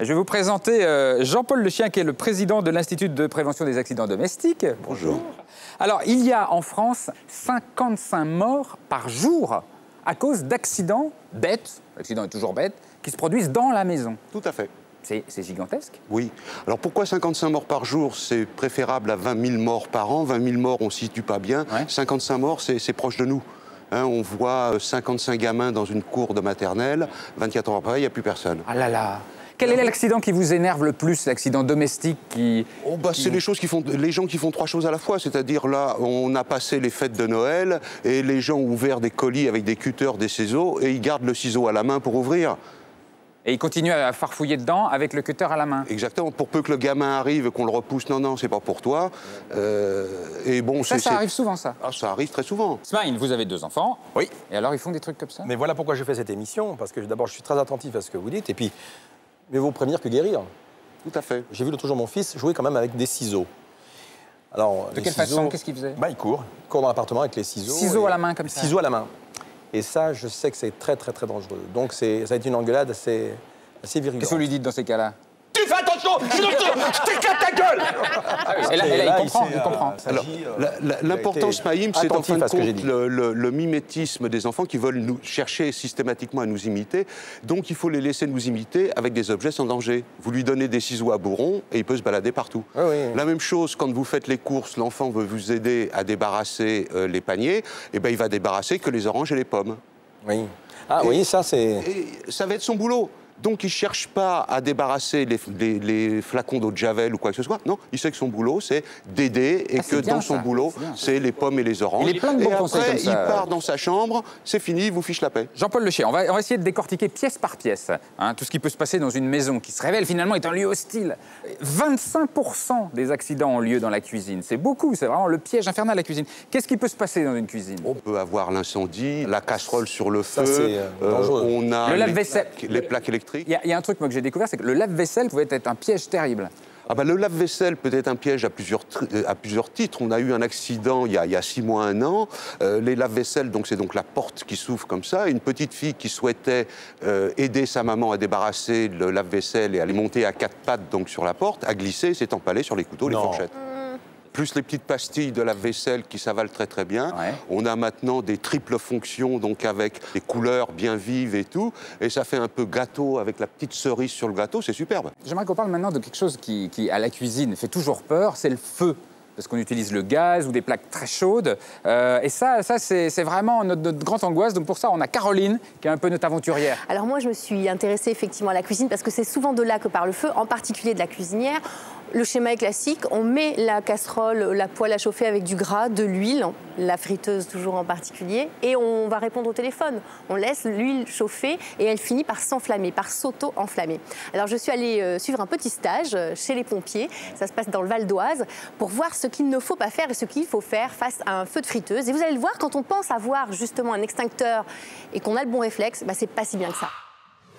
Je vais vous présenter Jean-Paul Le Chien, qui est le président de l'Institut de prévention des accidents domestiques. Bonjour. Alors, il y a en France 55 morts par jour à cause d'accidents bêtes, l'accident est toujours bête, qui se produisent dans la maison. Tout à fait. C'est gigantesque. Oui. Alors pourquoi 55 morts par jour? C'est préférable à 20 000 morts par an. 20 000 morts, on ne se situe pas bien. Ouais. 55 morts, c'est proche de nous. Hein, on voit 55 gamins dans une cour de maternelle. 24 heures après, il n'y a plus personne. Ah là là. Quel est l'accident qui vous énerve le plus, l'accident domestique qui... Oh bah, c'est les gens qui font trois choses à la fois. C'est-à-dire là, on a passé les fêtes de Noël et les gens ont ouvert des colis avec des cutters, des ciseaux et ils gardent le ciseau à la main pour ouvrir. Et il continue à farfouiller dedans avec le cutter à la main. Exactement. Pour peu que le gamin arrive et qu'on le repousse, non, non, c'est pas pour toi. Et bon, ça arrive souvent, ça. Ah, ça arrive très souvent. Smaïn, vous avez 2 enfants. Oui. Et alors, ils font des trucs comme ça? Mais voilà pourquoi je fais cette émission, parce que d'abord, je suis très attentif à ce que vous dites, et puis, mieux vaut prévenir que guérir. Tout à fait. J'ai vu l'autre jour mon fils jouer quand même avec des ciseaux. Alors, de quelle façon? Qu'est-ce qu'il faisait? Il court dans l'appartement avec les ciseaux. Ciseaux à la main, comme ça? Ciseaux à la main. Et ça, je sais que c'est très, très, très dangereux. Donc, ça a été une engueulade assez virulente. Qu'est-ce que vous lui dites dans ces cas-là? Tu fais attention, je t'éclate ta gueule. Et là, il comprend. L'important, Smaïm, c'est en fin de compte le mimétisme des enfants qui veulent nous chercher systématiquement à nous imiter. Donc, il faut les laisser nous imiter avec des objets sans danger. Vous lui donnez des ciseaux à bourron et il peut se balader partout. Oui, oui. La même chose, quand vous faites les courses, l'enfant veut vous aider à débarrasser les paniers, et ben, il va débarrasser que les oranges et les pommes. Oui. Ah oui, ça c'est... Et ça va être son boulot. Donc, il ne cherche pas à débarrasser les flacons d'eau de Javel ou quoi que ce soit. Non, il sait que son boulot, c'est d'aider et que dans son boulot, c'est les pommes et les oranges. Il est plein de bons conseils après, comme ça. Il part dans sa chambre, c'est fini, il vous fiche la paix. Jean-Paul Le Chien, on va essayer de décortiquer pièce par pièce tout ce qui peut se passer dans une maison qui se révèle finalement être un lieu hostile. 25% des accidents ont lieu dans la cuisine. C'est beaucoup, c'est vraiment le piège infernal, la cuisine. Qu'est-ce qui peut se passer dans une cuisine? On peut avoir l'incendie, la casserole sur le Ça, feu, on a le lave-vaisselle. Les plaques électriques. Il y a un truc moi, que j'ai découvert, c'est que le lave-vaisselle pouvait être un piège terrible. Ah bah, le lave-vaisselle peut être un piège à plusieurs titres. On a eu un accident il y a 6 mois, 1 an. Les lave-vaisselle, c'est donc la porte qui s'ouvre comme ça. Une petite fille qui souhaitait aider sa maman à débarrasser le lave-vaisselle et à les monter à 4 pattes donc, sur la porte, a glissé, s'est empalée sur les couteaux, les fourchettes. Plus les petites pastilles de lave-vaisselle qui s'avalent très très bien. Ouais. On a maintenant des triples fonctions, donc avec des couleurs bien vives et tout. Et ça fait un peu gâteau avec la petite cerise sur le gâteau, c'est superbe. J'aimerais qu'on parle maintenant de quelque chose qui, à la cuisine, fait toujours peur, c'est le feu. Parce qu'on utilise le gaz ou des plaques très chaudes. Et ça c'est vraiment notre grande angoisse. Donc pour ça, on a Caroline, qui est un peu notre aventurière. Alors moi, je me suis intéressée effectivement à la cuisine parce que c'est souvent de là que part le feu, en particulier de la cuisinière. Le schéma est classique, on met la casserole, la poêle à chauffer avec du gras, de l'huile, la friteuse toujours en particulier, et on va répondre au téléphone. On laisse l'huile chauffer et elle finit par s'enflammer, par s'auto-enflammer. Alors je suis allée suivre un petit stage chez les pompiers, ça se passe dans le Val d'Oise, pour voir ce qu'il ne faut pas faire et ce qu'il faut faire face à un feu de friteuse. Et vous allez le voir, quand on pense avoir justement un extincteur et qu'on a le bon réflexe, c'est pas si bien que ça.